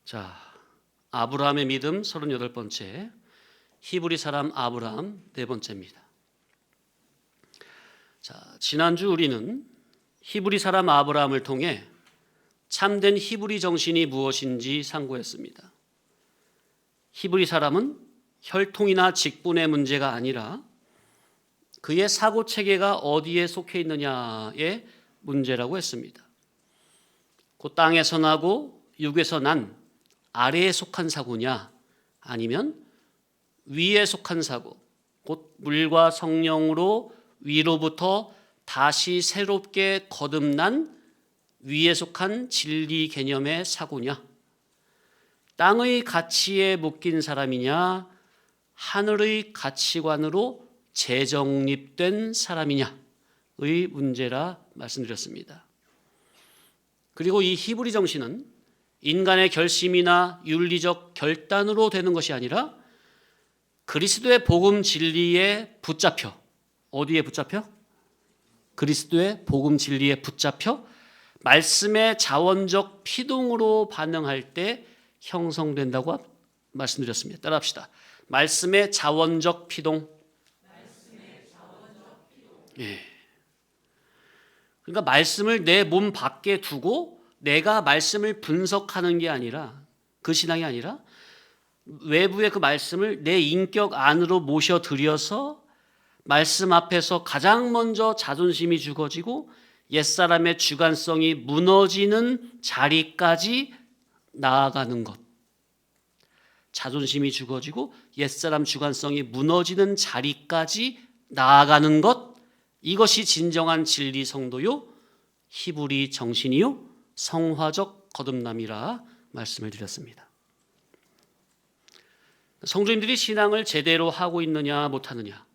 자, 아브라함의 믿음 38번째, 히브리 사람 아브라함 4번째입니다. 자, 지난주 우리는 히브리 사람 아브라함을 통해 참된 히브리 정신이 무엇인지 상고했습니다. 히브리 사람은 혈통이나 직분의 문제가 아니라 그의 사고 체계가 어디에 속해 있느냐의 문제라고 했습니다. 그 땅에서 나고 육에서 난 아래에 속한 사고냐, 아니면 위에 속한 사고, 곧 물과 성령으로 위로부터 다시 새롭게 거듭난 위에 속한 진리 개념의 사고냐, 땅의 가치에 묶인 사람이냐, 하늘의 가치관으로 재정립된 사람이냐의 문제라 말씀드렸습니다. 그리고 이 히브리 정신은 인간의 결심이나 윤리적 결단으로 되는 것이 아니라 그리스도의 복음 진리에 붙잡혀, 어디에 붙잡혀? 그리스도의 복음 진리에 붙잡혀 말씀의 자원적 피동으로 반응할 때 형성된다고 말씀드렸습니다. 따라합시다. 말씀의 자원적 피동. 예. 그러니까 말씀을 내 몸 밖에 두고 내가 말씀을 분석하는 게 아니라, 그 신앙이 아니라 외부의 그 말씀을 내 인격 안으로 모셔들여서 말씀 앞에서 가장 먼저 자존심이 죽어지고 옛사람의 주관성이 무너지는 자리까지 나아가는 것. 자존심이 죽어지고 옛사람 주관성이 무너지는 자리까지 나아가는 것. 이것이 진정한 진리 성도요, 히브리 정신이요, 성화적 거듭남이라 말씀을 드렸습니다. 성도님들이 신앙을 제대로 하고 있느냐 못하느냐,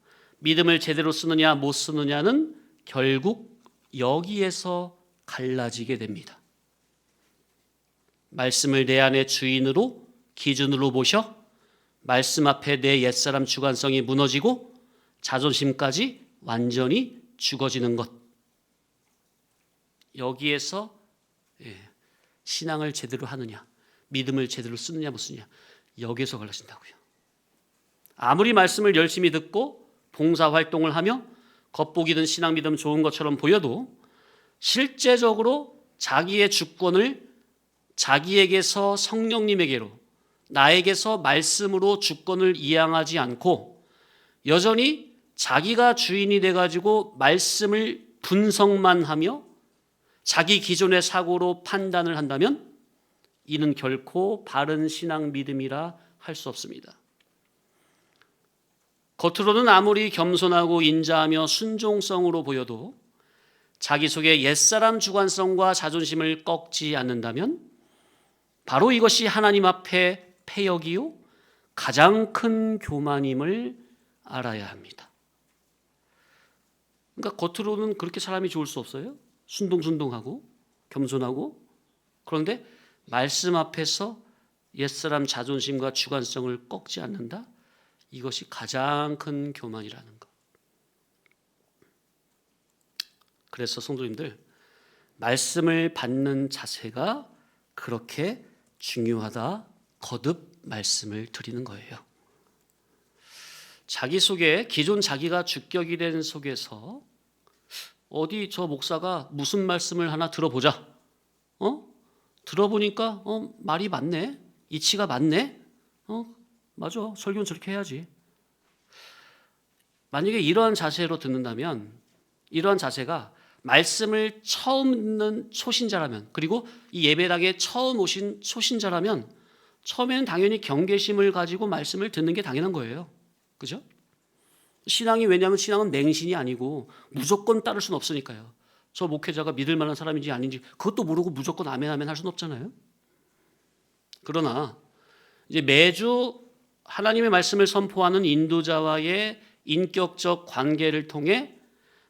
믿음을 제대로 쓰느냐 못 쓰느냐는 결국 여기에서 갈라지게 됩니다. 말씀을 내 안의 주인으로, 기준으로 모셔 말씀 앞에 내 옛사람 주관성이 무너지고 자존심까지 완전히 죽어지는 것. 여기에서 신앙을 제대로 하느냐, 믿음을 제대로 쓰느냐 못 쓰느냐, 여기에서 갈라진다고요. 아무리 말씀을 열심히 듣고 봉사활동을 하며 겉보기는 신앙 믿음 좋은 것처럼 보여도 실제적으로 자기의 주권을 자기에게서 성령님에게로, 나에게서 말씀으로 주권을 이양하지 않고 여전히 자기가 주인이 돼가지고 말씀을 분석만 하며 자기 기존의 사고로 판단을 한다면 이는 결코 바른 신앙 믿음이라 할 수 없습니다. 겉으로는 아무리 겸손하고 인자하며 순종성으로 보여도 자기 속의 옛사람 주관성과 자존심을 꺾지 않는다면 바로 이것이 하나님 앞에 패역이요 가장 큰 교만임을 알아야 합니다. 그러니까 겉으로는 그렇게 사람이 좋을 수 없어요. 순둥순둥하고 겸손하고, 그런데 말씀 앞에서 옛사람 자존심과 주관성을 꺾지 않는다? 이것이 가장 큰 교만이라는 것. 그래서 성도님들, 말씀을 받는 자세가 그렇게 중요하다, 거듭 말씀을 드리는 거예요. 자기 속에 기존 자기가 주격이 된 속에서 어디 저 목사가 무슨 말씀을 하나 들어보자. 들어보니까 말이 맞네. 이치가 맞네. 맞아. 설교는 저렇게 해야지. 만약에 이러한 자세로 듣는다면, 이러한 자세가 말씀을 처음 듣는 초신자라면, 그리고 이 예배당에 처음 오신 초신자라면 처음에는 당연히 경계심을 가지고 말씀을 듣는 게 당연한 거예요. 그죠? 신앙이, 왜냐하면 신앙은 맹신이 아니고 무조건 따를 수는 없으니까요. 저 목회자가 믿을 만한 사람인지 아닌지 그것도 모르고 무조건 아멘 아멘 할 수는 없잖아요. 그러나 이제 매주 하나님의 말씀을 선포하는 인도자와의 인격적 관계를 통해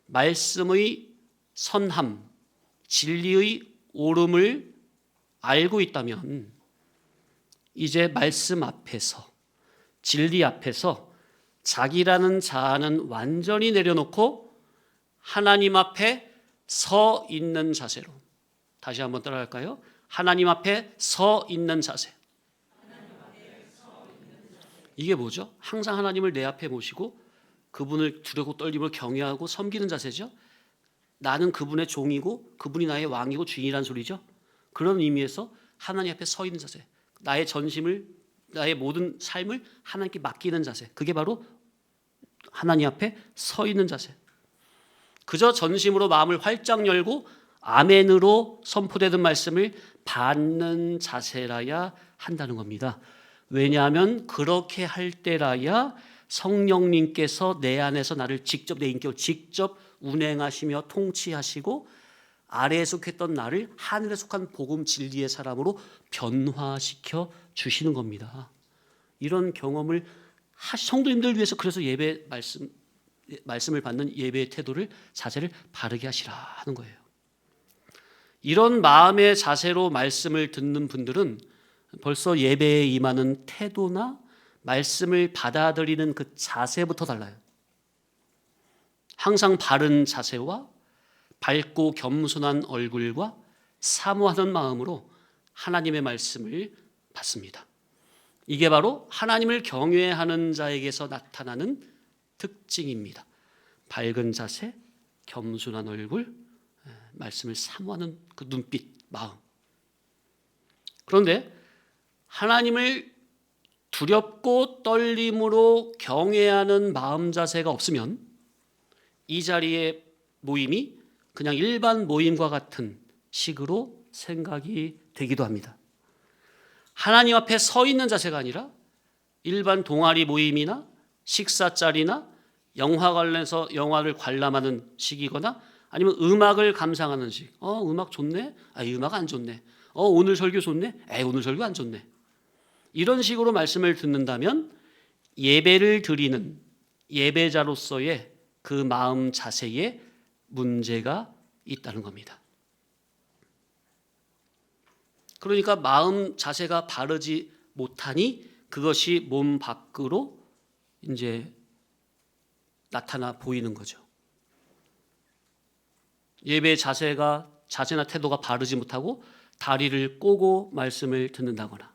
말씀의 선함, 진리의 옳음을 알고 있다면 이제 말씀 앞에서, 진리 앞에서 자기라는 자아는 완전히 내려놓고 하나님 앞에 서 있는 자세로, 다시 한번 따라갈까요? 하나님 앞에 서 있는 자세. 이게 뭐죠? 항상 하나님을 내 앞에 모시고 그분을 두렵고 떨림으로 경외하고 섬기는 자세죠. 나는 그분의 종이고 그분이 나의 왕이고 주인이란 소리죠. 그런 의미에서 하나님 앞에 서 있는 자세, 나의 전심을, 나의 모든 삶을 하나님께 맡기는 자세, 그게 바로 하나님 앞에 서 있는 자세. 그저 전심으로 마음을 활짝 열고 아멘으로 선포되는 말씀을 받는 자세라야 한다는 겁니다. 왜냐하면 그렇게 할 때라야 성령님께서 내 안에서 나를 직접, 내 인격을 직접 운행하시며 통치하시고 아래에 속했던 나를 하늘에 속한 복음 진리의 사람으로 변화시켜 주시는 겁니다. 이런 경험을 성도님들 위해서 그래서 예배 말씀을 받는 예배의 태도를, 자세를 바르게 하시라 하는 거예요. 이런 마음의 자세로 말씀을 듣는 분들은 벌써 예배에 임하는 태도나 말씀을 받아들이는 그 자세부터 달라요. 항상 바른 자세와 밝고 겸손한 얼굴과 사모하는 마음으로 하나님의 말씀을 받습니다. 이게 바로 하나님을 경외하는 자에게서 나타나는 특징입니다. 밝은 자세, 겸손한 얼굴, 말씀을 사모하는 그 눈빛, 마음. 그런데 하나님을 두렵고 떨림으로 경외하는 마음 자세가 없으면 이 자리의 모임이 그냥 일반 모임과 같은 식으로 생각이 되기도 합니다. 하나님 앞에 서 있는 자세가 아니라 일반 동아리 모임이나 식사 자리나 영화 관련해서 영화를 관람하는 식이거나 아니면 음악을 감상하는 식. 음악 좋네? 이 음악 안 좋네. 오늘 설교 좋네? 오늘 설교 안 좋네. 이런 식으로 말씀을 듣는다면 예배를 드리는 예배자로서의 그 마음 자세에 문제가 있다는 겁니다. 그러니까 마음 자세가 바르지 못하니 그것이 몸 밖으로 이제 나타나 보이는 거죠. 예배 자세나 태도가 바르지 못하고 다리를 꼬고 말씀을 듣는다거나,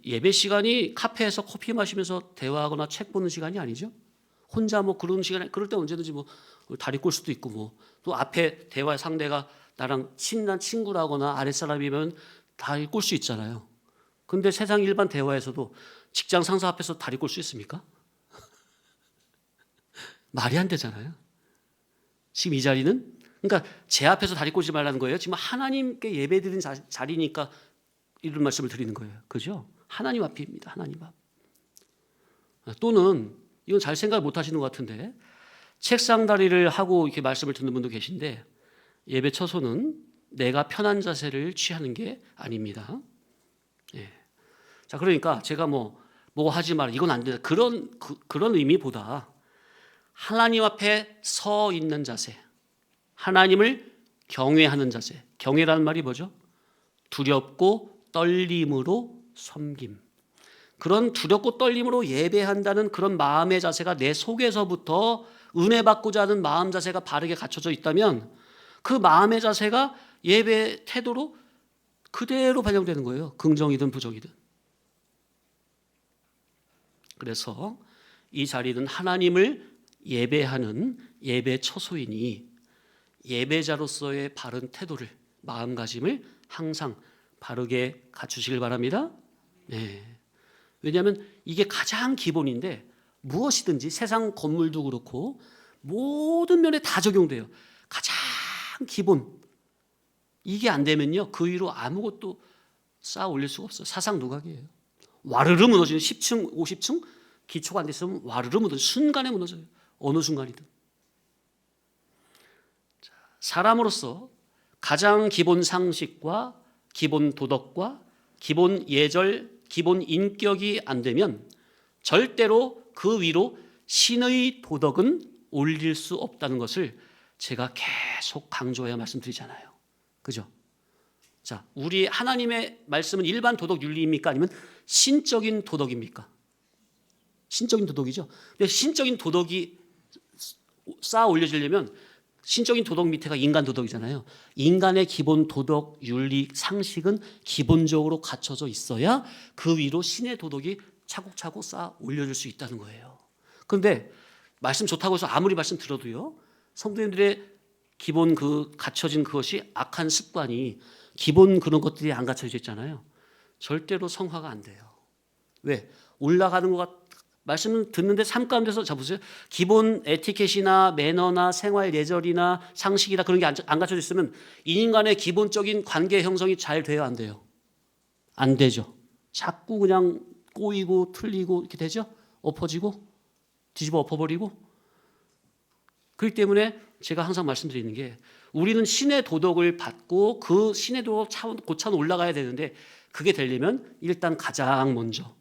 예배 시간이 카페에서 커피 마시면서 대화하거나 책 보는 시간이 아니죠. 혼자 그런 시간에, 그럴 때 언제든지 다리 꼴 수도 있고 또 앞에 대화 상대가 나랑 친한 친구라거나 아랫사람이면 다리 꼴 수 있잖아요. 근데 세상 일반 대화에서도 직장 상사 앞에서 다리 꼴 수 있습니까? 말이 안 되잖아요. 지금 이 자리는, 그러니까 제 앞에서 다리 꼴지 말라는 거예요. 지금 하나님께 예배드리는 자리니까 이런 말씀을 드리는 거예요. 그죠? 하나님 앞입니다. 하나님 앞. 또는 이건 잘 생각 못 하시는 것 같은데, 책상 다리를 하고 이렇게 말씀을 듣는 분도 계신데, 예배 처소는 내가 편한 자세를 취하는 게 아닙니다. 예. 자, 그러니까 제가 뭐 하지 마라, 이건 안 된다, 그런 의미보다 하나님 앞에 서 있는 자세, 하나님을 경외하는 자세. 경외라는 말이 뭐죠? 두렵고 떨림으로 섬김. 그런 두렵고 떨림으로 예배한다는 그런 마음의 자세가 내 속에서부터 은혜 받고자 하는 마음 자세가 바르게 갖춰져 있다면 그 마음의 자세가 예배 태도로 그대로 반영되는 거예요. 긍정이든 부정이든. 그래서 이 자리는 하나님을 예배하는 예배 처소이니 예배자로서의 바른 태도를, 마음가짐을 항상 바르게 갖추시길 바랍니다. 네. 왜냐하면 이게 가장 기본인데, 무엇이든지 세상 건물도 그렇고 모든 면에 다 적용돼요. 가장 기본, 이게 안 되면요 그 위로 아무것도 쌓아 올릴 수가 없어요. 사상누각이에요. 와르르 무너지는 10층 50층 기초가 안 됐으면 와르르 무너져, 순간에 무너져요. 어느 순간이든. 사람으로서 가장 기본 상식과 기본 도덕과 기본 예절, 기본 인격이 안 되면 절대로 그 위로 신의 도덕은 올릴 수 없다는 것을 제가 계속 강조해야 말씀드리잖아요. 그죠? 자, 우리 하나님의 말씀은 일반 도덕 윤리입니까? 아니면 신적인 도덕입니까? 신적인 도덕이죠. 근데 신적인 도덕이 쌓아 올려지려면 신적인 도덕 밑에가 인간 도덕이잖아요. 인간의 기본 도덕, 윤리, 상식은 기본적으로 갖춰져 있어야 그 위로 신의 도덕이 차곡차곡 쌓아 올려줄 수 있다는 거예요. 그런데 말씀 좋다고 해서 아무리 말씀 들어도요, 성도님들의 기본 그 갖춰진 그것이 악한 습관이 기본 그런 것들이 안 갖춰져 있잖아요. 절대로 성화가 안 돼요. 왜? 올라가는 것 말씀을 듣는데 삶 가운데서 자 보세요. 기본 에티켓이나 매너나 생활 예절이나 상식이나 그런 게 안 갖춰져 있으면 인간의 기본적인 관계 형성이 잘 돼요, 안 돼요? 안 되죠. 자꾸 그냥 꼬이고 틀리고 이렇게 되죠. 엎어지고 뒤집어 엎어버리고. 그렇기 때문에 제가 항상 말씀드리는 게 우리는 신의 도덕을 받고 그 신의 도덕 고차원 올라가야 되는데 그게 되려면 일단 가장 먼저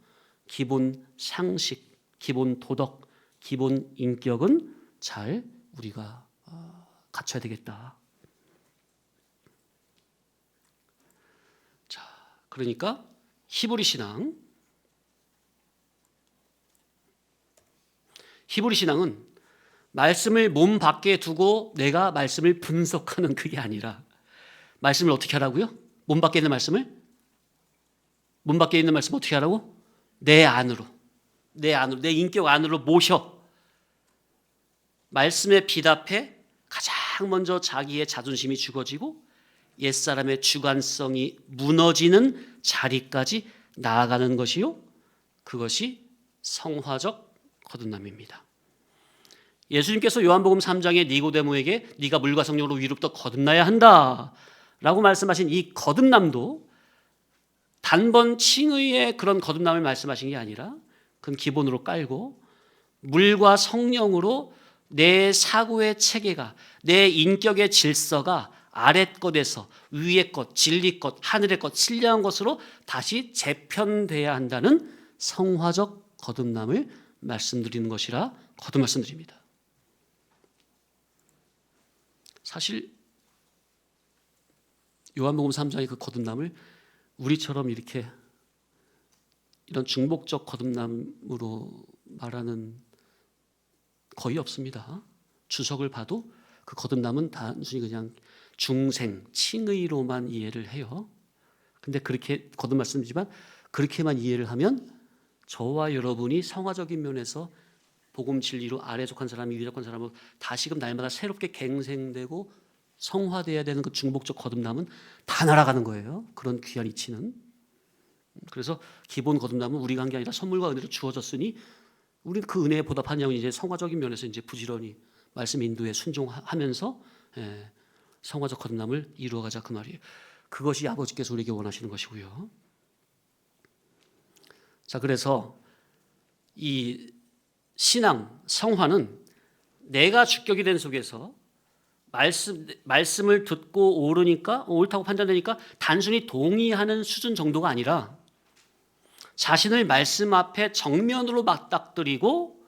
기본 상식, 기본 도덕, 기본 인격은 잘 우리가 갖춰야 되겠다. 자, 그러니까 히브리 신앙은 말씀을 몸 밖에 두고 내가 말씀을 분석하는 그게 아니라 말씀을 어떻게 하라고요? 몸 밖에 있는 말씀을 어떻게 하라고? 내 안으로, 내 인격 안으로 모셔 말씀에 비답해 가장 먼저 자기의 자존심이 죽어지고 옛사람의 주관성이 무너지는 자리까지 나아가는 것이요, 그것이 성화적 거듭남입니다. 예수님께서 요한복음 3장에 니고데모에게 네가 물과 성령으로 위로부터 거듭나야 한다라고 말씀하신 이 거듭남도 단번 칭의의 그런 거듭남을 말씀하신 게 아니라 그건 기본으로 깔고 물과 성령으로 내 사고의 체계가, 내 인격의 질서가 아랫 것에서 위의 것, 진리 것, 하늘의 것, 신령한 것으로 다시 재편돼야 한다는 성화적 거듭남을 말씀드리는 것이라 거듭 말씀드립니다. 사실 요한복음 3장의 그 거듭남을 우리처럼 이렇게 이런 중복적 거듭남으로 말하는 거의 없습니다. 주석을 봐도 그 거듭남은 단순히 그냥 중생, 칭의로만 이해를 해요. 근데 그렇게 거듭 말씀이지만 그렇게만 이해를 하면 저와 여러분이 성화적인 면에서 복음 진리로 아래 속한 사람이 위에 속한 사람으로 다시금 날마다 새롭게 갱생되고 성화돼야 되는 그 중복적 거듭남은 다 날아가는 거예요. 그런 귀한 이치는. 그래서 기본 거듭남은 우리가 한 게 아니라 선물과 은혜로 주어졌으니 우리는 그 은혜에 보답하냐면 이제 성화적인 면에서 이제 부지런히 말씀 인도에 순종하면서 성화적 거듭남을 이루어가자 그 말이에요. 그것이 아버지께서 우리에게 원하시는 것이고요. 자, 그래서 이 신앙, 성화는 내가 주격이 된 속에서 말씀을 듣고 옳으니까 옳다고 판단되니까 단순히 동의하는 수준 정도가 아니라 자신을 말씀 앞에 정면으로 맞닥뜨리고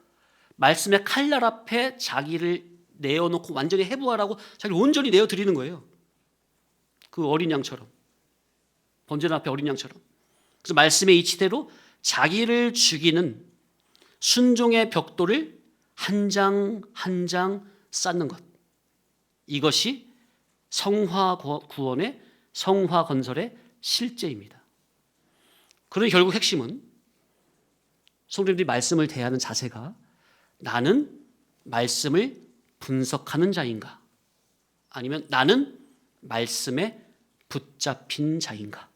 말씀의 칼날 앞에 자기를 내어놓고 완전히 해부하라고 자기를 온전히 내어드리는 거예요. 그 어린 양처럼, 번제단 앞에 어린 양처럼. 그래서 말씀의 이치대로 자기를 죽이는 순종의 벽돌을 한 장 한 장 쌓는 것, 이것이 성화 구원의 성화 건설의 실제입니다. 그러니 결국 핵심은 성도님들이 말씀을 대하는 자세가 나는 말씀을 분석하는 자인가, 아니면 나는 말씀에 붙잡힌 자인가,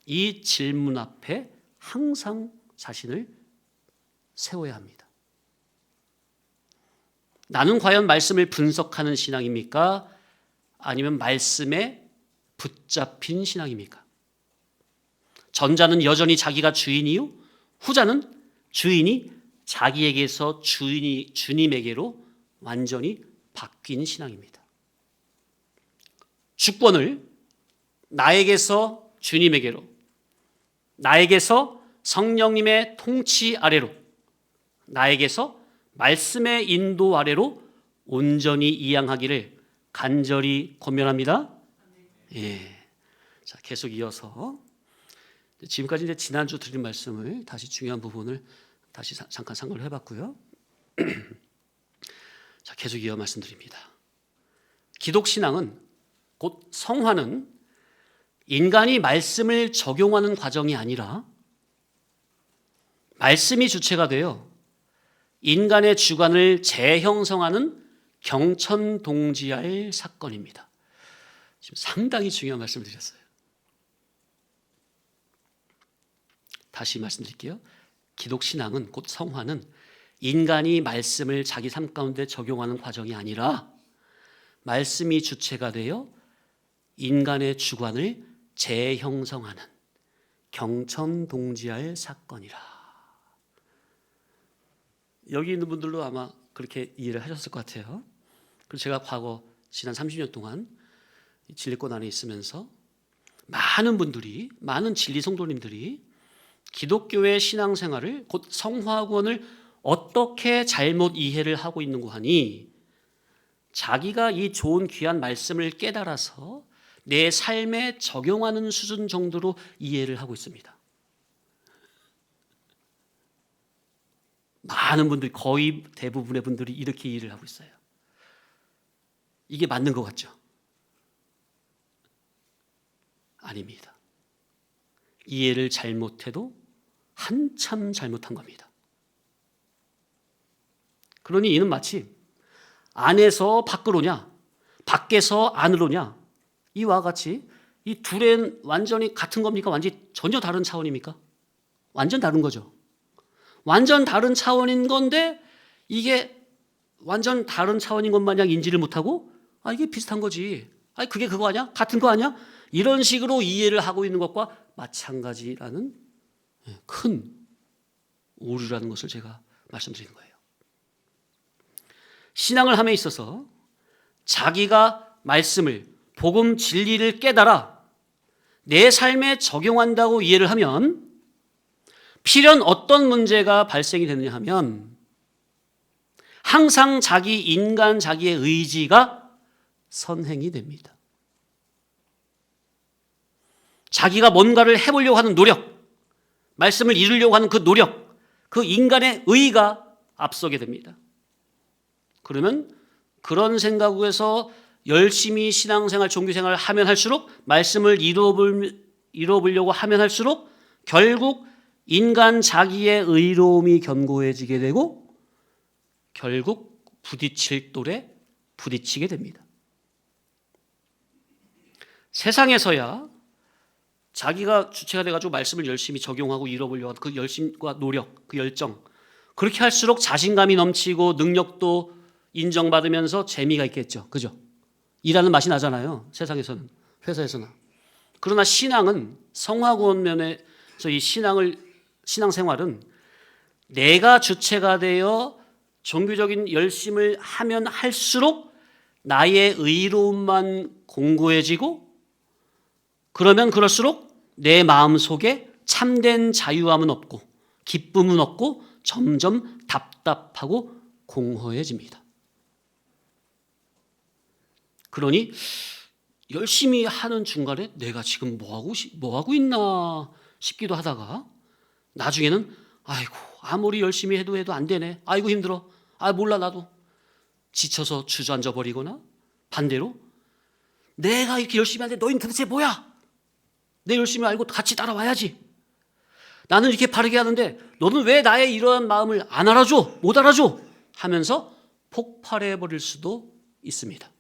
이 질문 앞에 항상 자신을 세워야 합니다. 나는 과연 말씀을 분석하는 신앙입니까? 아니면 말씀에 붙잡힌 신앙입니까? 전자는 여전히 자기가 주인이요, 후자는 주인이 자기에게서 주님에게로 완전히 바뀐 신앙입니다. 주권을 나에게서 주님에게로, 나에게서 성령님의 통치 아래로, 나에게서 말씀의 인도 아래로 온전히 이양하기를 간절히 권면합니다. 예. 자, 계속 이어서 지금까지 이제 지난주 드린 말씀을 다시 중요한 부분을 다시 잠깐 상고를 해봤고요. 자, 계속 이어 말씀드립니다. 기독신앙은, 곧 성화는 인간이 말씀을 적용하는 과정이 아니라 말씀이 주체가 되어 인간의 주관을 재형성하는 경천동지할 사건입니다. 지금 상당히 중요한 말씀을 드렸어요. 다시 말씀드릴게요. 기독신앙은, 곧 성화는 인간이 말씀을 자기 삶 가운데 적용하는 과정이 아니라 말씀이 주체가 되어 인간의 주관을 재형성하는 경천동지할 사건이라. 여기 있는 분들도 아마 그렇게 이해를 하셨을 것 같아요. 그리고 제가 과거 지난 30년 동안 진리권 안에 있으면서 많은 분들이, 많은 진리 성도님들이 기독교의 신앙생활을, 곧 성화구원을 어떻게 잘못 이해를 하고 있는고 하니 자기가 이 좋은 귀한 말씀을 깨달아서 내 삶에 적용하는 수준 정도로 이해를 하고 있습니다. 많은 분들이, 거의 대부분의 분들이 이렇게 이해를 하고 있어요. 이게 맞는 것 같죠? 아닙니다. 이해를 잘못해도 한참 잘못한 겁니다. 그러니 이는 마치 안에서 밖으로냐, 밖에서 안으로냐, 이와 같이 이 둘은 완전히 같은 겁니까? 완전히 전혀 다른 차원입니까? 완전 다른 거죠. 완전 다른 차원인 건데 이게 완전 다른 차원인 것 마냥 인지를 못하고, 아, 이게 비슷한 거지, 아, 그게 그거 아니야? 같은 거 아니야? 이런 식으로 이해를 하고 있는 것과 마찬가지라는 큰 오류라는 것을 제가 말씀드리는 거예요. 신앙을 함에 있어서 자기가 말씀을, 복음 진리를 깨달아 내 삶에 적용한다고 이해를 하면 필연 어떤 문제가 발생이 되느냐 하면 항상 자기 인간, 자기의 의지가 선행이 됩니다. 자기가 뭔가를 해보려고 하는 노력, 말씀을 이루려고 하는 그 노력, 그 인간의 의가 앞서게 됩니다. 그러면 그런 생각에서 열심히 신앙생활, 종교생활을 하면 할수록, 말씀을 이루어보려고 하면 할수록 결국 인간 자기의 의로움이 견고해지게 되고 결국 부딪힐 돌에 부딪히게 됩니다. 세상에서야 자기가 주체가 돼가지고 말씀을 열심히 적용하고 이뤄보려고 하는 그 열심과 노력, 그 열정, 그렇게 할수록 자신감이 넘치고 능력도 인정받으면서 재미가 있겠죠. 그죠? 일하는 맛이 나잖아요. 세상에서는, 회사에서나. 그러나 신앙은, 성화구원 면에서 이 신앙생활은 내가 주체가 되어 종교적인 열심을 하면 할수록 나의 의로움만 공고해지고, 그러면 그럴수록 내 마음 속에 참된 자유함은 없고 기쁨은 없고 점점 답답하고 공허해집니다. 그러니 열심히 하는 중간에 내가 지금 뭐 하고 있나 싶기도 하다가 나중에는 아이고, 아무리 열심히 해도 안 되네, 아이고 힘들어, 아 몰라 나도, 지쳐서 주저앉아 버리거나, 반대로 내가 이렇게 열심히 하는데 너희는 도대체 뭐야? 내 열심히 알고 같이 따라와야지. 나는 이렇게 바르게 하는데 너는 왜 나의 이러한 마음을 안 알아줘, 못 알아줘 하면서 폭발해 버릴 수도 있습니다.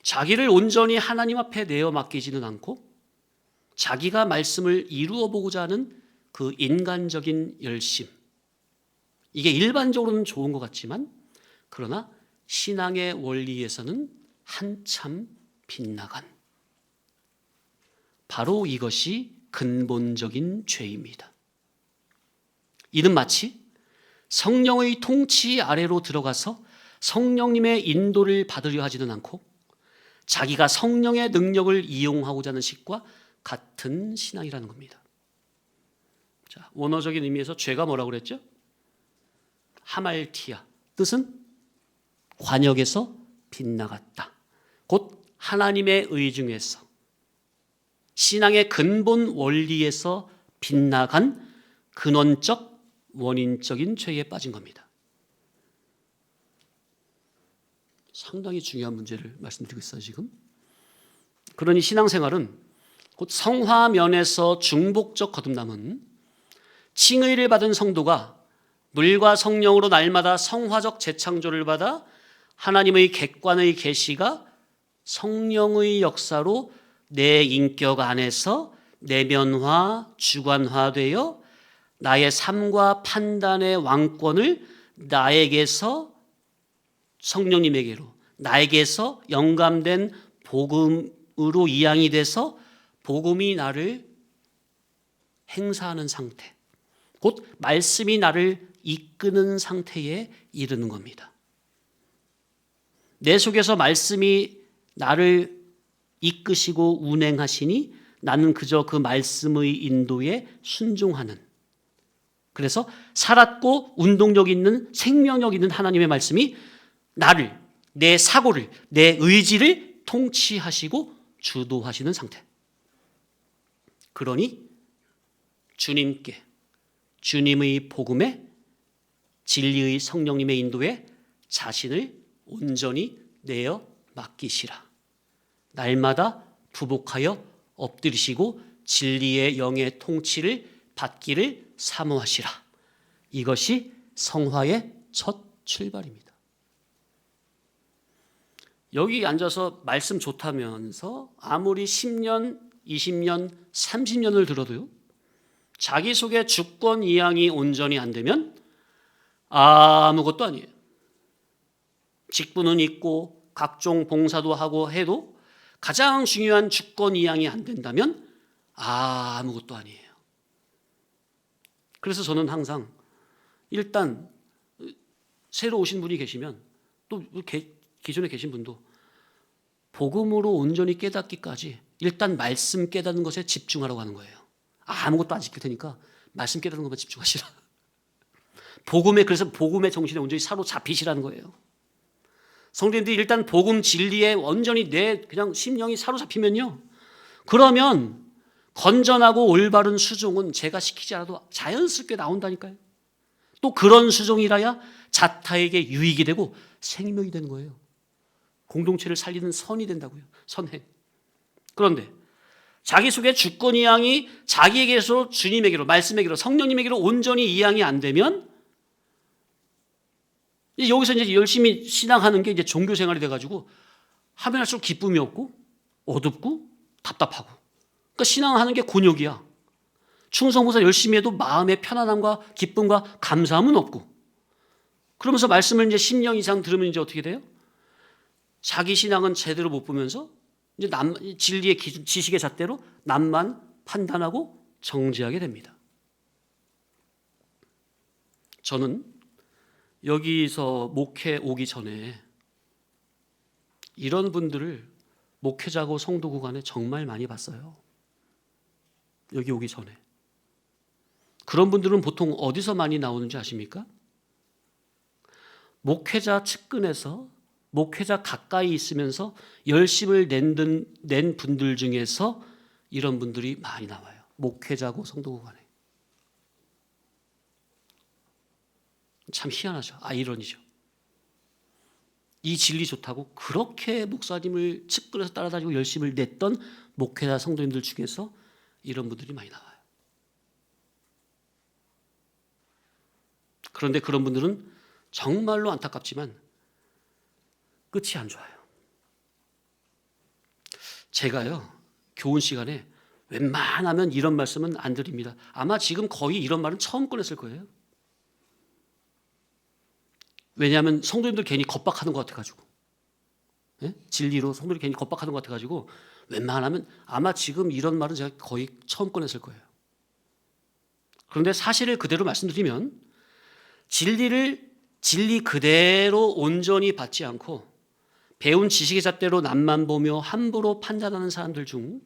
자기를 온전히 하나님 앞에 내어 맡기지는 않고 자기가 말씀을 이루어 보고자 하는 그 인간적인 열심, 이게 일반적으로는 좋은 것 같지만 그러나 신앙의 원리에서는 한참 빗나간, 바로 이것이 근본적인 죄입니다. 이는 마치 성령의 통치 아래로 들어가서 성령님의 인도를 받으려 하지는 않고 자기가 성령의 능력을 이용하고자 하는 식과 같은 신앙이라는 겁니다. 자, 원어적인 의미에서 죄가 뭐라고 그랬죠? 하말티아, 뜻은 관역에서 빗나갔다. 곧 하나님의 의 중에서, 신앙의 근본 원리에서 빗나간 근원적 원인적인 죄에 빠진 겁니다. 상당히 중요한 문제를 말씀드리고 있어요 지금. 그러니 신앙생활은 곧 성화면에서 중복적 거듭남은 칭의를 받은 성도가 물과 성령으로 날마다 성화적 재창조를 받아 하나님의 객관의 계시가 성령의 역사로 내 인격 안에서 내면화, 주관화되어 나의 삶과 판단의 왕권을 나에게서 성령님에게로, 나에게서 영감된 복음으로 이양이 돼서 복음이 나를 행사하는 상태, 곧 말씀이 나를 이끄는 상태에 이르는 겁니다. 내 속에서 말씀이 나를 이끄시고 운행하시니 나는 그저 그 말씀의 인도에 순종하는, 그래서 살았고 운동력 있는 생명력 있는 하나님의 말씀이 나를, 내 사고를, 내 의지를 통치하시고 주도하시는 상태. 그러니 주님께, 주님의 복음에, 진리의 성령님의 인도에 자신을 온전히 내어 맡기시라. 날마다 부복하여 엎드리시고 진리의 영의 통치를 받기를 사모하시라. 이것이 성화의 첫 출발입니다. 여기 앉아서 말씀 좋다면서 아무리 10년, 20년, 30년을 들어도요, 자기 속에 주권 이양이 온전히 안 되면 아무것도 아니에요. 직분은 있고 각종 봉사도 하고 해도 가장 중요한 주권 이양이 안 된다면 아무것도 아니에요. 그래서 저는 항상 일단 새로 오신 분이 계시면 또 기존에 계신 분도 복음으로 온전히 깨닫기까지 일단 말씀 깨닫는 것에 집중하라고 하는 거예요. 아무것도 안 지킬 테니까 말씀 깨닫는 것만 집중하시라. 그래서 복음의 정신에 온전히 사로잡히시라는 거예요. 성도님들이 일단 복음 진리에 온전히 그냥 심령이 사로잡히면요, 그러면 건전하고 올바른 수종은 제가 시키지 않아도 자연스럽게 나온다니까요. 또 그런 수종이라야 자타에게 유익이 되고 생명이 되는 거예요. 공동체를 살리는 선이 된다고요. 선행. 그런데 자기 속에 주권 이양이 자기에게서 주님에게로, 말씀에게로, 성령님에게로 온전히 이양이 안 되면 여기서 이제 열심히 신앙하는 게 이제 종교 생활이 돼가지고 하면 할수록 기쁨이 없고 어둡고 답답하고, 그러니까 신앙하는 게 곤욕이야. 충성봉사 열심히 해도 마음의 편안함과 기쁨과 감사함은 없고, 그러면서 말씀을 이제 10년 이상 들으면 이제 어떻게 돼요? 자기 신앙은 제대로 못 보면서 이제 진리의 지식의 잣대로 남만 판단하고 정죄하게 됩니다. 저는 여기서 목회 오기 전에 이런 분들을 목회자고 성도구 간에 정말 많이 봤어요. 여기 오기 전에. 그런 분들은 보통 어디서 많이 나오는지 아십니까? 목회자 측근에서, 목회자 가까이 있으면서 열심을 낸 분들 중에서 이런 분들이 많이 나와요. 목회자고 성도구 간에. 참 희한하죠. 아이러니죠. 이 진리 좋다고 그렇게 목사님을 측근에서 따라다니고 열심을 냈던 목회자 성도님들 중에서 이런 분들이 많이 나와요. 그런데 그런 분들은 정말로 안타깝지만 끝이 안 좋아요. 제가요, 교훈 시간에 웬만하면 이런 말씀은 안 드립니다. 아마 지금 거의 이런 말은 처음 꺼냈을 거예요. 왜냐하면 성도님들 괜히 겁박하는 것 같아가지고, 진리로 성도들이 괜히 겁박하는 것 같아가지고 웬만하면 아마 지금 이런 말은 제가 거의 처음 꺼냈을 거예요. 그런데 사실을 그대로 말씀드리면 진리 그대로 온전히 받지 않고 배운 지식의 잣대로 남만 보며 함부로 판단하는 사람들 중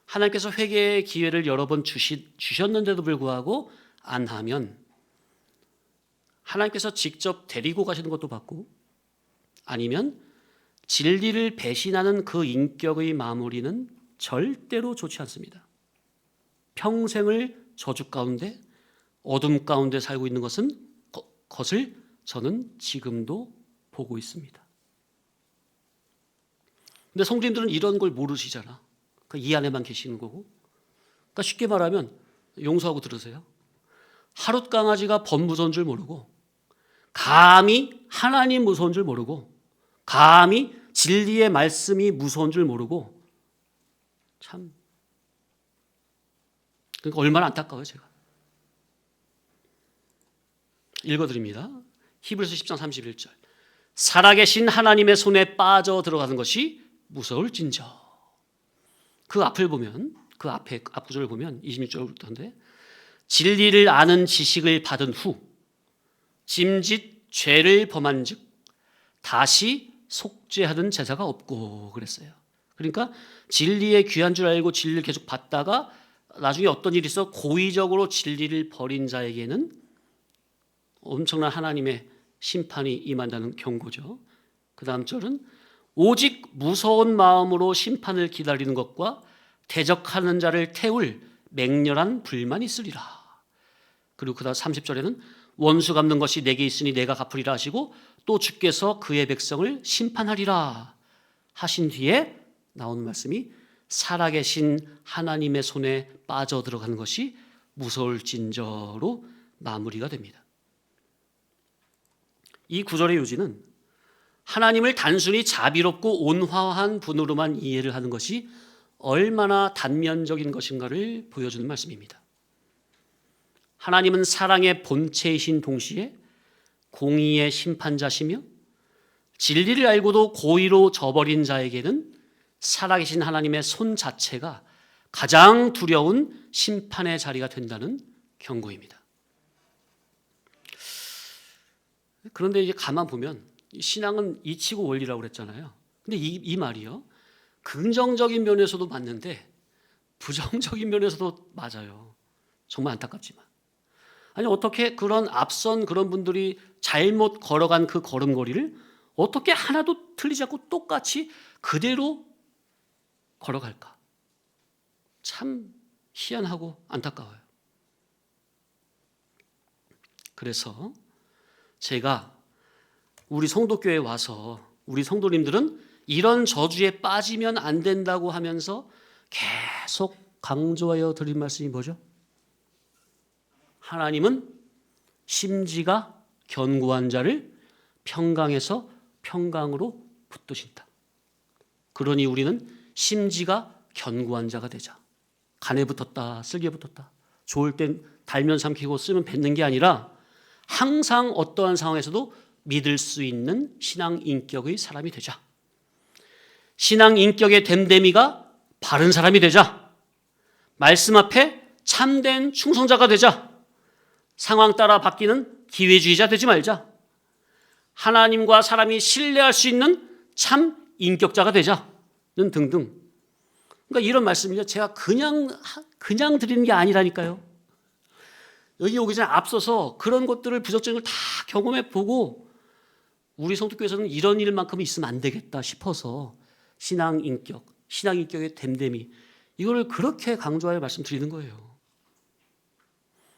하나님께서 회개의 기회를 여러 번 주셨는데도 불구하고 안 하면 하나님께서 직접 데리고 가시는 것도 받고, 아니면 진리를 배신하는 그 인격의 마무리는 절대로 좋지 않습니다. 평생을 저주 가운데, 어둠 가운데 살고 있는 것을 저는 지금도 보고 있습니다. 근데 성도님들은 이런 걸 모르시잖아. 그러니까 이 안에만 계시는 거고. 그러니까 쉽게 말하면 용서하고 들으세요. 하룻강아지가 법 무서운 줄 모르고, 감히 하나님 무서운 줄 모르고, 감히 진리의 말씀이 무서운 줄 모르고, 참 그러니까 얼마나 안타까워요. 제가 읽어드립니다. 히브리서 10장 31절. 살아계신 하나님의 손에 빠져 들어가는 것이 무서울진저. 그 앞을 보면, 그 앞에 앞 구절을 보면 26절부터인데, 진리를 아는 지식을 받은 후 짐짓 죄를 범한즉 다시 속죄하는 제사가 없고 그랬어요. 그러니까 진리의 귀한 줄 알고 진리를 계속 받다가 나중에 어떤 일이 있어 고의적으로 진리를 버린 자에게는 엄청난 하나님의 심판이 임한다는 경고죠. 그 다음 절은 오직 무서운 마음으로 심판을 기다리는 것과 대적하는 자를 태울 맹렬한 불만이 있으리라. 그리고 그 다음 30절에는 원수 갚는 것이 내게 있으니 내가 갚으리라 하시고 또 주께서 그의 백성을 심판하리라 하신 뒤에 나오는 말씀이 살아계신 하나님의 손에 빠져 들어가는 것이 무서울진저로 마무리가 됩니다. 이 구절의 요지는 하나님을 단순히 자비롭고 온화한 분으로만 이해를 하는 것이 얼마나 단면적인 것인가를 보여주는 말씀입니다. 하나님은 사랑의 본체이신 동시에 공의의 심판자시며 진리를 알고도 고의로 저버린 자에게는 살아계신 하나님의 손 자체가 가장 두려운 심판의 자리가 된다는 경고입니다. 그런데 이제 가만 보면 신앙은 이치고 원리라고 그랬잖아요. 근데 이 말이요, 긍정적인 면에서도 맞는데 부정적인 면에서도 맞아요. 정말 안타깝지만. 아니 어떻게 그런 앞선 그런 분들이 잘못 걸어간 그 걸음걸이를 어떻게 하나도 틀리지 않고 똑같이 그대로 걸어갈까? 참 희한하고 안타까워요. 그래서 제가 우리 성도교회에 와서 우리 성도님들은 이런 저주에 빠지면 안 된다고 하면서 계속 강조하여 드린 말씀이 뭐죠? 하나님은 심지가 견고한 자를 평강에서 평강으로 붙드신다. 그러니 우리는 심지가 견고한 자가 되자. 간에 붙었다, 쓸개 붙었다, 좋을 땐 달면 삼키고 쓰면 뱉는 게 아니라 항상 어떠한 상황에서도 믿을 수 있는 신앙 인격의 사람이 되자. 신앙 인격의 됨됨이가 바른 사람이 되자. 말씀 앞에 참된 충성자가 되자. 상황 따라 바뀌는 기회주의자 되지 말자. 하나님과 사람이 신뢰할 수 있는 참 인격자가 되자는 등등. 그러니까 이런 말씀이요, 제가 그냥 드리는 게 아니라니까요. 여기 오기 전에 앞서서 그런 것들을 부적절한 걸 다 경험해 보고 우리 성도교회에서는 이런 일만큼은 있으면 안 되겠다 싶어서 신앙 인격의 됨됨이, 이거를 그렇게 강조하여 말씀드리는 거예요.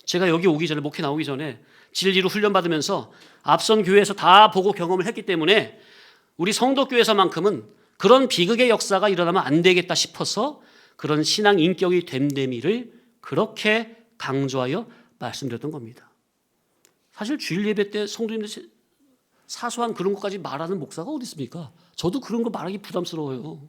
제가 여기 오기 전에, 목회 나오기 전에 진리로 훈련받으면서 앞선 교회에서 다 보고 경험을 했기 때문에 우리 성도교회에서만큼은 그런 비극의 역사가 일어나면 안 되겠다 싶어서 그런 신앙 인격의 됨됨이를 그렇게 강조하여 말씀드렸던 겁니다. 사실 주일 예배 때 성도님들 사소한 그런 것까지 말하는 목사가 어디 있습니까? 저도 그런 거 말하기 부담스러워요.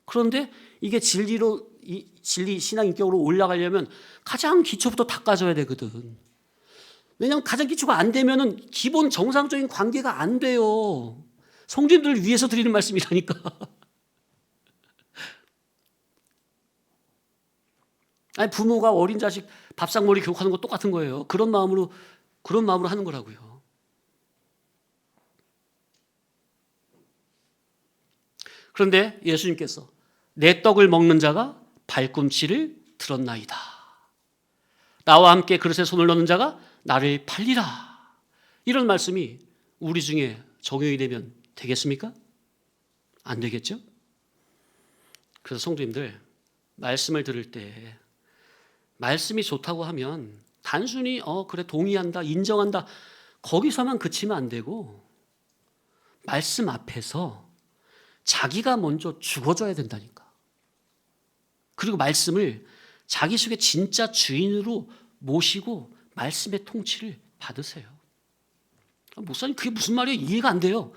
그런데 이게 진리 신앙 인격으로 올라가려면 가장 기초부터 닦아줘야 되거든. 왜냐하면 가장 기초가 안 되면은 기본 정상적인 관계가 안 돼요. 성도님들을 위해서 드리는 말씀이라니까. 아니 부모가 어린 자식 밥상머리 교육하는 거 똑같은 거예요. 그런 마음으로 하는 거라고요. 그런데 예수님께서 내 떡을 먹는 자가 발꿈치를 들었나이다. 나와 함께 그릇에 손을 넣는 자가 나를 팔리라. 이런 말씀이 우리 중에 적용이 되면 되겠습니까? 안 되겠죠? 그래서 성도님들, 말씀을 들을 때 말씀이 좋다고 하면 단순히 그래 동의한다, 인정한다, 거기서만 그치면 안 되고 말씀 앞에서 자기가 먼저 죽어줘야 된다니까. 그리고 말씀을 자기 속에 진짜 주인으로 모시고 말씀의 통치를 받으세요. 목사님 그게 무슨 말이에요? 이해가 안 돼요.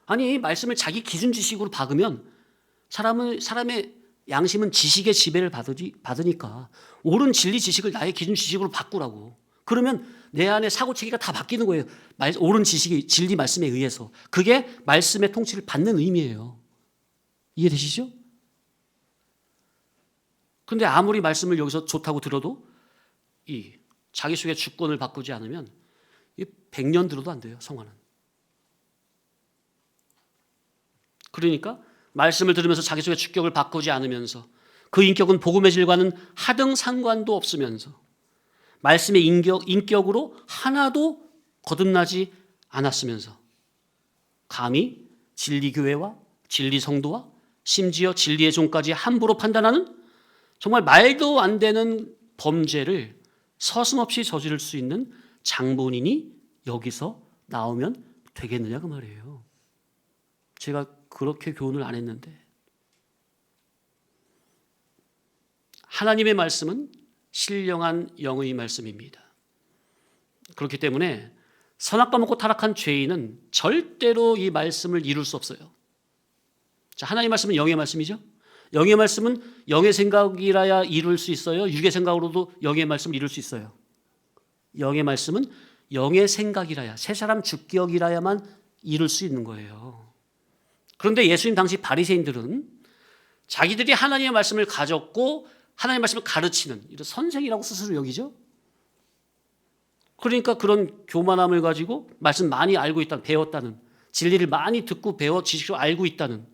아니 말씀을 자기 기준 지식으로 박으면 사람의 양심은 지식의 지배를 받으니까 옳은 진리 지식을 나의 기준 지식으로 바꾸라고. 그러면 내 안에 사고체계가 다 바뀌는 거예요. 옳은 지식이 진리 말씀에 의해서. 그게 말씀의 통치를 받는 의미예요. 이해되시죠? 그런데 아무리 말씀을 여기서 좋다고 들어도 이 자기 속의 주권을 바꾸지 않으면 100년 들어도 안 돼요. 성화는. 그러니까 말씀을 들으면서 자기 속의 주격을 바꾸지 않으면서 그 인격은 복음의 질과는 하등 상관도 없으면서 말씀의 인격으로 하나도 거듭나지 않았으면서 감히 진리교회와 진리성도와 심지어 진리의 종까지 함부로 판단하는 정말 말도 안 되는 범죄를 서슴없이 저지를 수 있는 장본인이 여기서 나오면 되겠느냐 그 말이에요. 제가 그렇게 교훈을 안 했는데 하나님의 말씀은 신령한 영의 말씀입니다. 그렇기 때문에 선악과 먹고 타락한 죄인은 절대로 이 말씀을 이룰 수 없어요. 자, 하나님의 말씀은 영의 말씀이죠. 영의 말씀은 영의 생각이라야 이룰 수 있어요. 육의 생각으로도 영의 말씀을 이룰 수 있어요. 영의 말씀은 영의 생각이라야, 새 사람 주격이라야만 이룰 수 있는 거예요. 그런데 예수님 당시 바리새인들은 자기들이 하나님의 말씀을 가졌고 하나님의 말씀을 가르치는 이런 선생이라고 스스로 여기죠. 그러니까 그런 교만함을 가지고 말씀 많이 알고 있다는, 배웠다는, 진리를 많이 듣고 배워 지식으로 알고 있다는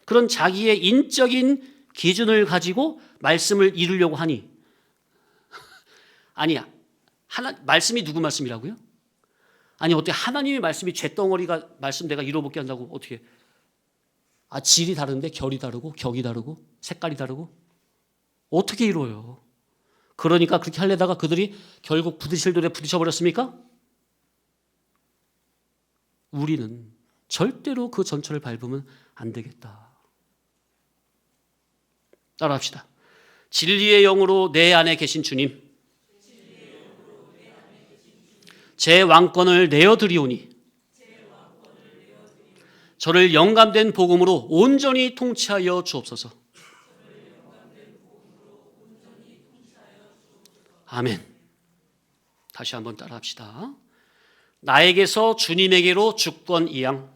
그런 자기의 인적인 기준을 가지고 말씀을 이루려고 하니 아니 말씀이 누구 말씀이라고요? 아니 어떻게 하나님의 말씀이 쇳덩어리가 말씀 내가 이루어먹게 한다고 어떻게 질이 다른데 결이 다르고 격이 다르고 색깔이 다르고 어떻게 이루어요? 그러니까 그렇게 하려다가 그들이 결국 부딪힐 돌에 부딪혀버렸습니까? 우리는 절대로 그 전철을 밟으면 안 되겠다. 따라합시다. 진리의 영으로 내 안에 계신 주님, 제 왕권을 내어드리오니 저를 영감된 복음으로 온전히 통치하여 주옵소서. 아멘. 다시 한번 따라합시다. 나에게서 주님에게로 주권 이양,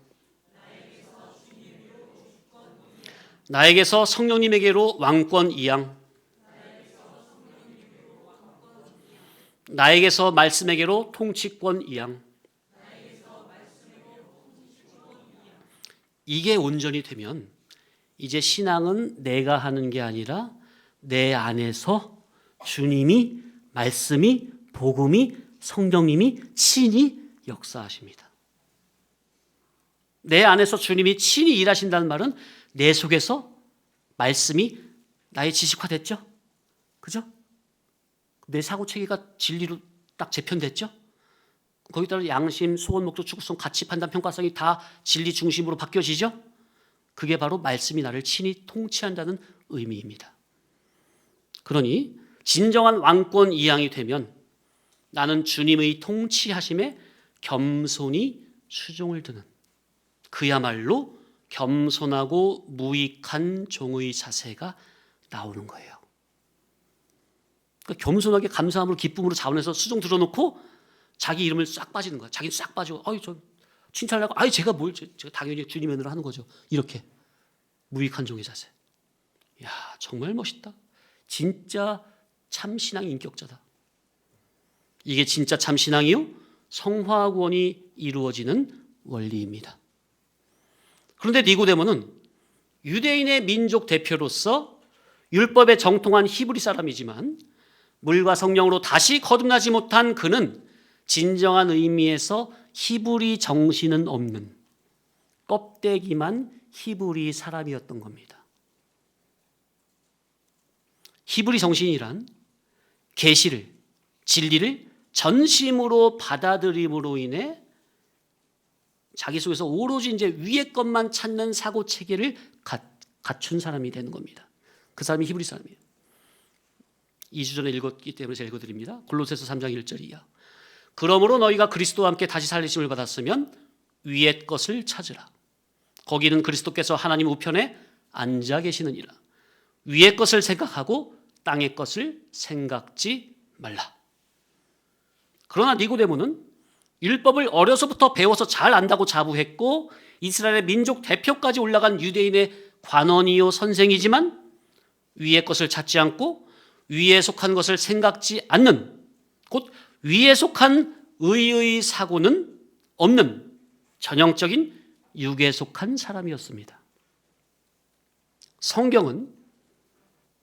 나에게서 성령님에게로 왕권 이양, 나에게서 말씀에게로 통치권 이양. 이게 온전히 되면 이제 신앙은 내가 하는 게 아니라 내 안에서 주님이, 말씀이, 복음이, 성령님이 친히 역사하십니다. 내 안에서 주님이 친히 일하신다는 말은 내 속에서 말씀이 나의 지식화됐죠? 그죠? 내 사고체계가 진리로 딱 재편됐죠? 거기에 따라 양심, 소원, 목적, 추구성, 가치, 판단, 평가성이 다 진리 중심으로 바뀌어지죠? 그게 바로 말씀이 나를 친히 통치한다는 의미입니다. 그러니 진정한 왕권 이양이 되면 나는 주님의 통치하심에 겸손히 수종을 드는 그야말로 겸손하고 무익한 종의 자세가 나오는 거예요. 그러니까 겸손하게 감사함으로 기쁨으로 자원해서 수종 들어놓고 자기 이름을 싹 빠지는 거야. 자기는 싹 빠지고 저 칭찬하고 제가 당연히 주님의 은혜로 하는 거죠. 이렇게 무익한 종의 자세. 야, 정말 멋있다. 진짜 참신앙 인격자다. 이게 진짜 참신앙이요? 성화구원이 이루어지는 원리입니다. 그런데 니고데모는 유대인의 민족 대표로서 율법에 정통한 히브리 사람이지만 물과 성령으로 다시 거듭나지 못한 그는 진정한 의미에서 히브리 정신은 없는 껍데기만 히브리 사람이었던 겁니다. 히브리 정신이란 계시를, 진리를 전심으로 받아들임으로 인해 자기 속에서 오로지 이제 위의 것만 찾는 사고 체계를 갖춘 사람이 되는 겁니다. 그 사람이 히브리 사람이에요. 2주 전에 읽었기 때문에 제가 읽어드립니다. 골로새서 3장 1절 이하. 그러므로 너희가 그리스도와 함께 다시 살리심을 받았으면 위의 것을 찾으라. 거기는 그리스도께서 하나님 우편에 앉아 계시느니라. 위의 것을 생각하고 땅의 것을 생각지 말라. 그러나 니고데모는 율법을 어려서부터 배워서 잘 안다고 자부했고 이스라엘의 민족 대표까지 올라간 유대인의 관원이요 선생이지만 위의 것을 찾지 않고 위에 속한 것을 생각지 않는, 곧 위에 속한 의의 사고는 없는 전형적인 육에 속한 사람이었습니다. 성경은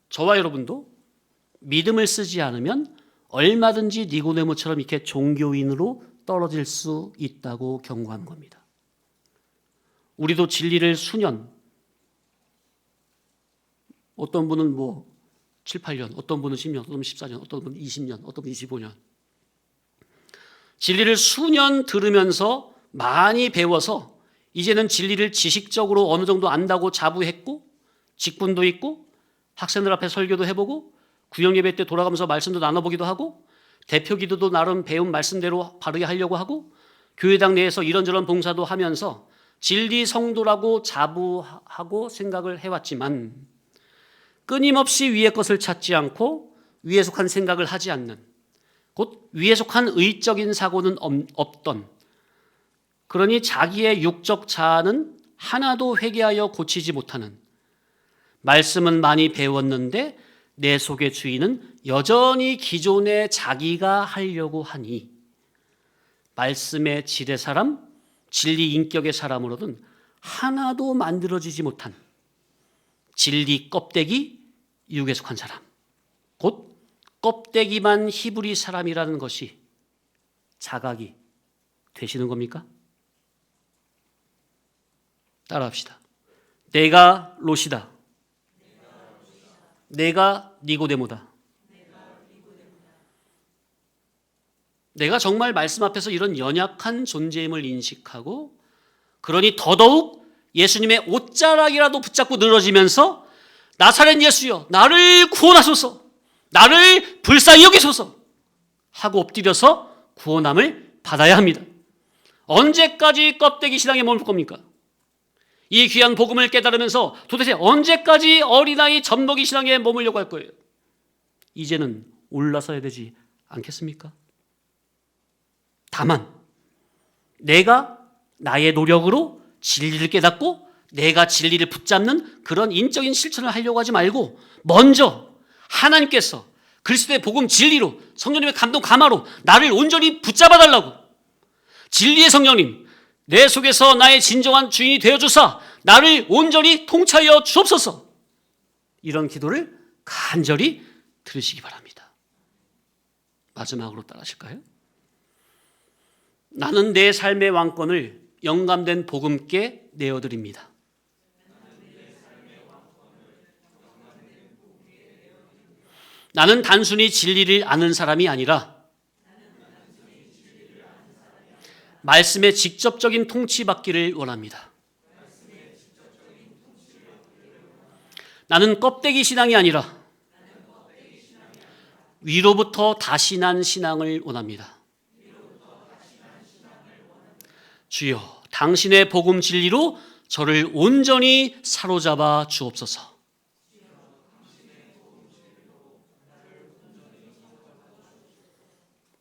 저와 여러분도 믿음을 쓰지 않으면 얼마든지 니고데모처럼 이렇게 종교인으로 떨어질 수 있다고 경고하는 겁니다. 우리도 진리를 수년, 어떤 분은 7, 8년, 어떤 분은 10년, 어떤 분은 14년, 어떤 분은 20년, 어떤 분은 25년. 진리를 수년 들으면서 많이 배워서 이제는 진리를 지식적으로 어느 정도 안다고 자부했고 직분도 있고 학생들 앞에 설교도 해보고 구역예배 때 돌아가면서 말씀도 나눠보기도 하고 대표 기도도 나름 배운 말씀대로 바르게 하려고 하고 교회당 내에서 이런저런 봉사도 하면서 진리 성도라고 자부하고 생각을 해왔지만 끊임없이 위의 것을 찾지 않고 위에 속한 생각을 하지 않는, 곧 위에 속한 의적인 사고는 없던, 그러니 자기의 육적 자아는 하나도 회개하여 고치지 못하는, 말씀은 많이 배웠는데 내 속의 주인은 여전히 기존의 자기가 하려고 하니 말씀의 질의 사람, 진리 인격의 사람으로는 하나도 만들어지지 못한 진리 껍데기 육에 속한 사람, 곧 껍데기만 히브리 사람이라는 것이 자각이 되시는 겁니까? 따라합시다. 내가 롯이다. 내가 니고데모다. 내가 정말 말씀 앞에서 이런 연약한 존재임을 인식하고 그러니 더더욱 예수님의 옷자락이라도 붙잡고 늘어지면서 나사렛 예수여 나를 구원하소서, 나를 불쌍히 여기소서 하고 엎드려서 구원함을 받아야 합니다. 언제까지 껍데기 신앙에 머물 겁니까? 이 귀한 복음을 깨달으면서 도대체 언제까지 어린아이 젖먹이 신앙에 머물려고 할 거예요? 이제는 올라서야 되지 않겠습니까? 다만 내가 나의 노력으로 진리를 깨닫고 내가 진리를 붙잡는 그런 인적인 실천을 하려고 하지 말고 먼저 하나님께서 그리스도의 복음 진리로 성령님의 감동 감화로 나를 온전히 붙잡아 달라고, 진리의 성령님 내 속에서 나의 진정한 주인이 되어주사 나를 온전히 통치하여 주옵소서, 이런 기도를 간절히 들으시기 바랍니다. 마지막으로 따라하실까요? 나는 내 삶의 왕권을 영감된 복음께 내어드립니다. 나는 단순히 진리를 아는 사람이 아니라 말씀의 직접적인 통치받기를 원합니다. 나는 껍데기 신앙이 아니라 위로부터 다시 난 신앙을 원합니다. 주여, 당신의 복음 진리로 저를 온전히 사로잡아 주옵소서.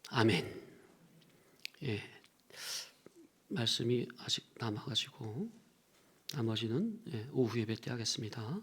아멘. 예, 말씀이 아직 남아가지고 나머지는 오후 예배 때 하겠습니다.